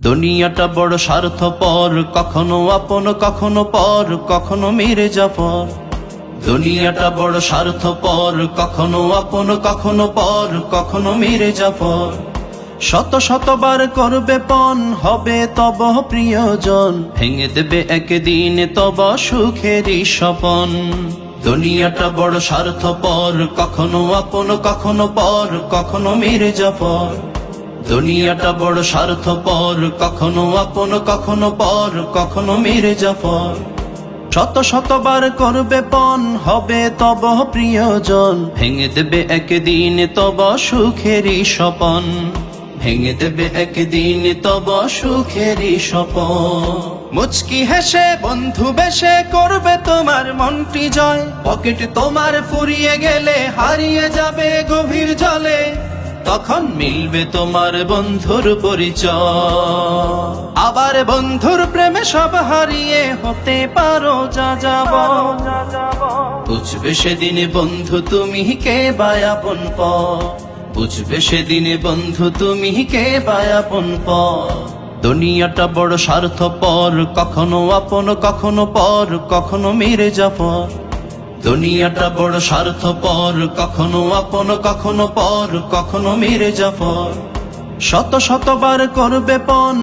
দুনিয়াটা বড় স্বার্থপর, কখনো আপন কখনো পর, কখনো মিরে জাফর। দুনিয়াটা বড় স্বার্থপর, কখনো আপন কখনো পর, কখনো মিরে জাফর। শত শতবার করবে পণ, হবে তব প্রিয়জন, ভেঙে দেবে একদিন তব সুখেরই স্বপন। দুনিয়াটা বড় স্বার্থপর, কখনো আপন কখনো পর, কখনো মিরে জাফর। দুনিয়াটা বড় স্বার্থপর, কখনো আপন কখনো পর, কখনো মিরে জাফর। শত শতবার করবে পণ, হবে তব প্রিয়জন, ভেঙে দেবে একদিন তব সুখেরই স্বপন। ভেঙে দেবে একদিন তব সুখেরই স্বপন। মুচকি হেসে বন্ধু বেশে করবে তোমার মনটি জয়, পকেট তোমার ফুরিয়ে গেলে হারিয়ে যাবে গভীর জলে, তখন মিলবে তোমার বন্ধুর পরিচয়। আবার বন্ধুর প্রেমে সব হারিয়ে হতে পারো যা যাব। বুঝবে সেদিন বন্ধু তুমি কে বা আপন পর, বুঝবে সেদিন বন্ধু তুমি কে বা আপন পর। দুনিয়াটা বড় স্বার্থপর, কখনো আপন কখনো পর, কখনো মিরে জাফর। দুনিয়াটা বড় স্বার্থপর, কখনো আপন কখনো পর, কখনো মিরে জাফর। শত শতবার করবে পণ।